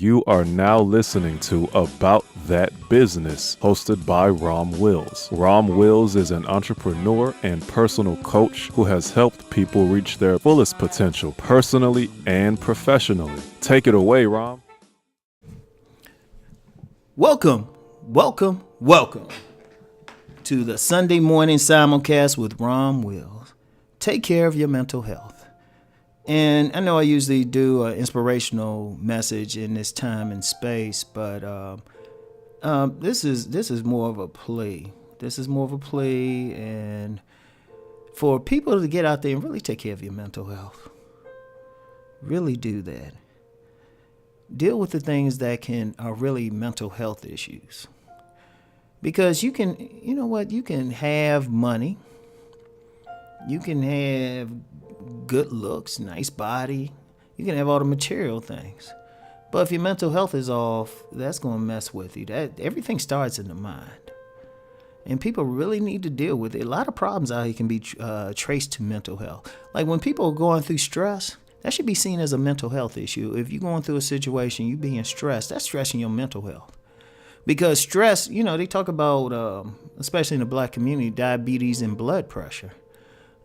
You are now listening to About That Business, hosted by Rom Wills. Rom Wills is an entrepreneur and personal coach who has helped people reach their fullest potential personally and professionally. Take it away, Rom. Welcome to the Sunday morning simulcast with Rom Wills. Take care of your mental health. And I know I usually do an inspirational message in this time and space, but this is more of a plea. This is more of a plea, and for people to get out there and really take care of your mental health. Really do that. Deal with the things that are really mental health issues. Because you can have money. You can have good looks, nice body. You can have all the material things. But if your mental health is off, that's going to mess with you. Everything starts in the mind. And people really need to deal with it. A lot of problems out here can be traced to mental health. Like when people are going through stress, that should be seen as a mental health issue. If you're going through a situation, you being stressed, that's stressing your mental health. Because stress, they talk about, especially in the black community, diabetes and blood pressure.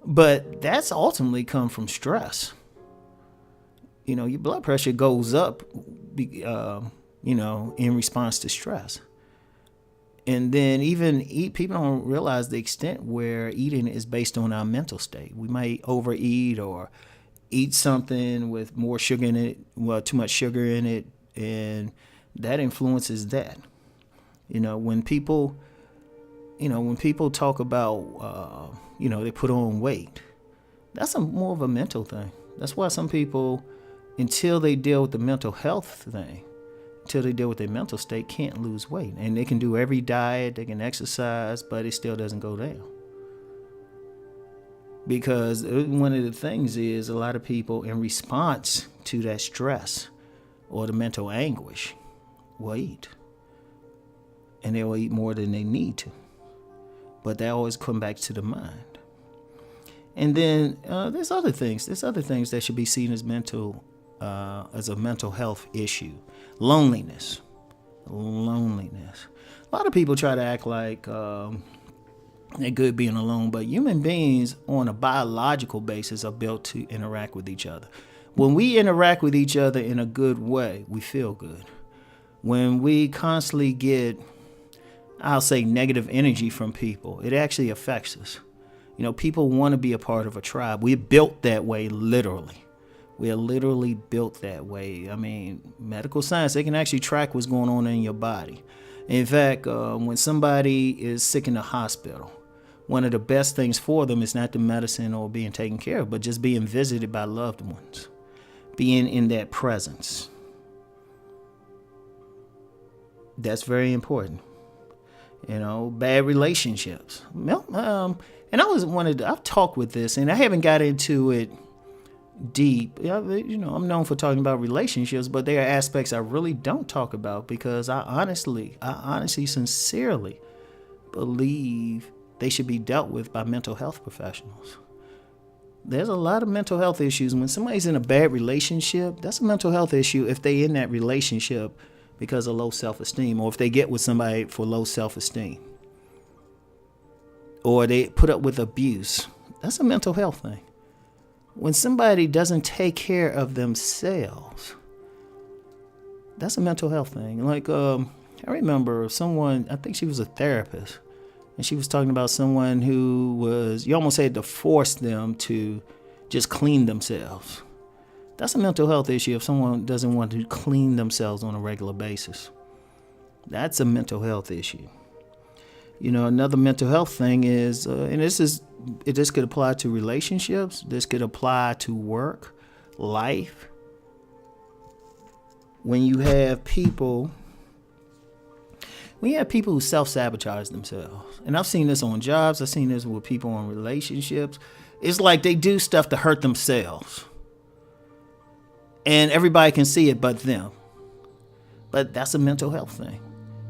But that's ultimately come from stress. Your blood pressure goes up, in response to stress. And then people don't realize the extent where eating is based on our mental state. We might overeat or eat something with more sugar in it, too much sugar in it, and that influences that. When people talk about, they put on weight, that's more of a mental thing. That's why some people, until they deal with the mental health thing, until they deal with their mental state, can't lose weight. And they can do every diet, they can exercise, but it still doesn't go down. Because one of the things is a lot of people, in response to that stress or the mental anguish, will eat. And they will eat more than they need to. But they always come back to the mind. And then there's other things. There's other things that should be seen as as a mental health issue. Loneliness. A lot of people try to act like they're good being alone, but human beings on a biological basis are built to interact with each other. When we interact with each other in a good way, we feel good. When we constantly get, I'll say, negative energy from people, it actually affects us. People want to be a part of a tribe. We're built that way, literally. We are literally built that way. I mean, medical science, they can actually track what's going on in your body. In fact, when somebody is sick in the hospital, one of the best things for them is not the medicine or being taken care of, but just being visited by loved ones, being in that presence. That's very important. Bad relationships. And I've talked with this, and I haven't got into it deep. I'm known for talking about relationships, but there are aspects I really don't talk about because I honestly, sincerely believe they should be dealt with by mental health professionals. There's a lot of mental health issues. When somebody's in a bad relationship, that's a mental health issue if they in that relationship because of low self-esteem, or if they get with somebody for low self-esteem, or they put up with abuse. That's a mental health thing. When somebody doesn't take care of themselves, that's a mental health thing. Like, I remember someone, I think she was a therapist, and she was talking about someone who you almost had to force them to just clean themselves. That's a mental health issue if someone doesn't want to clean themselves on a regular basis. That's a mental health issue. Another mental health thing is, and this could apply to relationships, this could apply to work, life. When you have people who self-sabotage themselves, and I've seen this on jobs, I've seen this with people in relationships, it's like they do stuff to hurt themselves. And everybody can see it but them. But that's a mental health thing.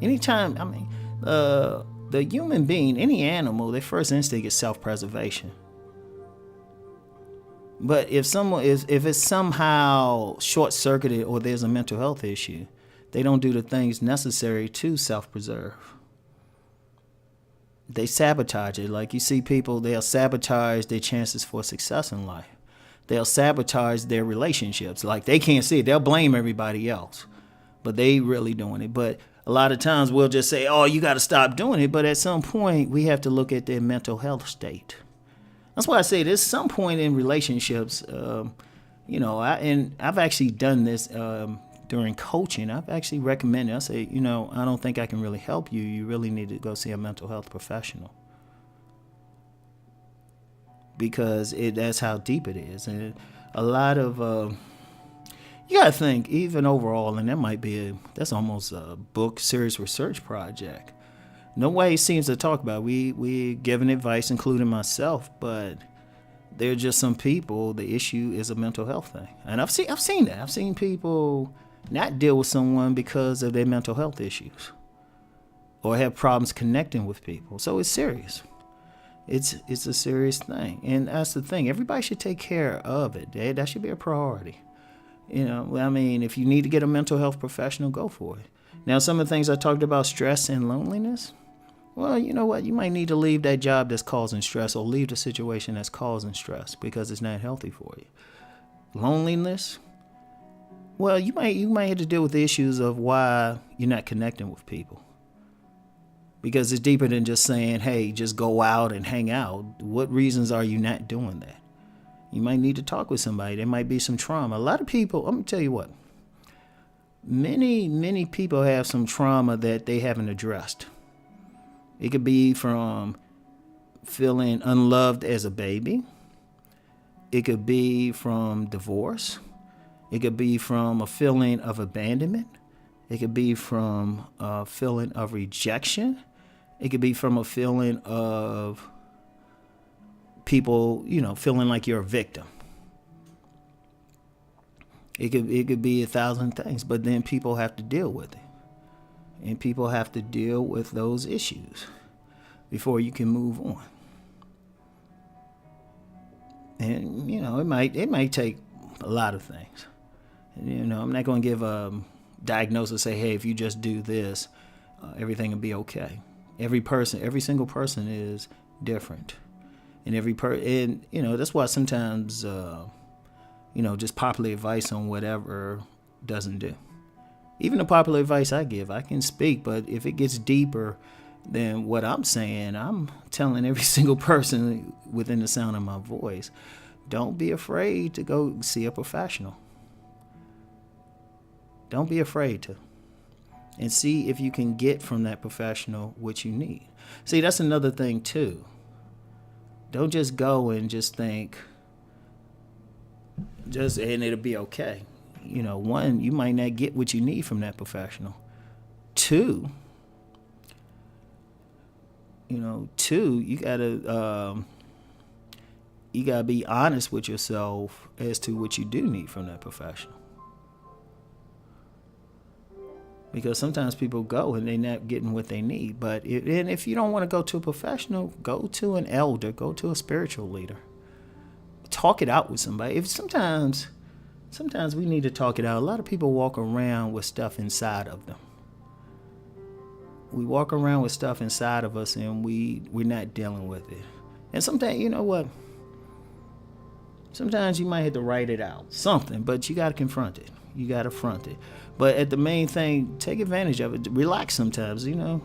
Anytime, the human being, any animal, their first instinct is self-preservation. But if it's somehow short-circuited or there's a mental health issue, they don't do the things necessary to self-preserve. They sabotage it. Like you see people, they'll sabotage their chances for success in life. They'll sabotage their relationships. Like they can't see it. They'll blame everybody else, but they really doing it. But a lot of times we'll just say, oh, you got to stop doing it. But at some point we have to look at their mental health state. That's why I say there's some point in relationships, I've actually done this during coaching. I've actually recommended, I say, I don't think I can really help you. You really need to go see a mental health professional. Because that's how deep it is. And a lot of, you got to think, even overall, and that's almost a book, serious research project. Nobody seems to talk about it. We're giving advice, including myself, but there are just some people, the issue is a mental health thing. And I've seen that. I've seen people not deal with someone because of their mental health issues or have problems connecting with people. So it's serious. It's a serious thing. And that's the thing. Everybody should take care of it. That should be a priority. If you need to get a mental health professional, go for it. Now, some of the things I talked about, stress and loneliness, well, you know what? You might need to leave that job that's causing stress or leave the situation that's causing stress because it's not healthy for you. Loneliness, well, you might have to deal with the issues of why you're not connecting with people. Because it's deeper than just saying, hey, just go out and hang out. What reasons are you not doing that? You might need to talk with somebody. There might be some trauma. A lot of people, let me tell you what, many people have some trauma that they haven't addressed. It could be from feeling unloved as a baby. It could be from divorce. It could be from a feeling of abandonment. It could be from a feeling of rejection. It could be from a feeling of people, feeling like you're a victim. It could be 1,000 things, but then people have to deal with it. And people have to deal with those issues before you can move on. And, it might take a lot of things. I'm not going to give a diagnosis, say, hey, if you just do this, everything will be okay. Every single person is different. And that's why sometimes, just popular advice on whatever doesn't do. Even the popular advice I give, I can speak, but if it gets deeper than what I'm saying, I'm telling every single person within the sound of my voice, don't be afraid to go see a professional. Don't be afraid to. And see if you can get from that professional what you need. See, that's another thing too. Don't just go and just think, and it'll be okay. One, you might not get what you need from that professional. Two, you gotta be honest with yourself as to what you do need from that professional. Because sometimes people go and they're not getting what they need. But if you don't want to go to a professional, go to an elder, go to a spiritual leader. Talk it out with somebody. Sometimes we need to talk it out. A lot of people walk around with stuff inside of them. We walk around with stuff inside of us and we're not dealing with it. And sometimes, you know what? Sometimes you might have to write it out. Something, but you got to confront it. You got to front it. But at the main thing, take advantage of it. Relax sometimes, Like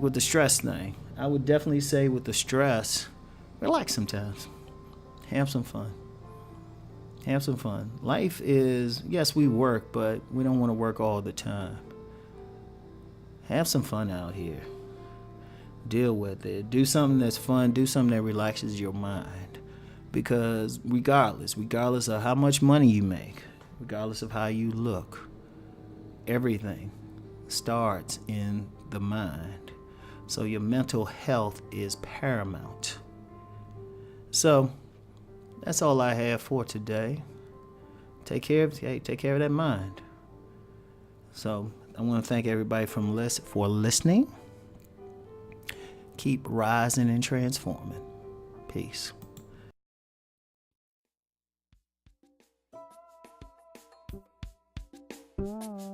with the stress thing. I would definitely say with the stress, relax sometimes. Have some fun. Have some fun. Life is, yes, we work, but we don't want to work all the time. Have some fun out here. Deal with it. Do something that's fun. Do something that relaxes your mind. Because regardless of how much money you make, regardless of how you look, everything starts in the mind. So your mental health is paramount. So that's all I have for today. Take care of that mind. So I want to thank everybody for listening. Keep rising and transforming. Peace. Bye.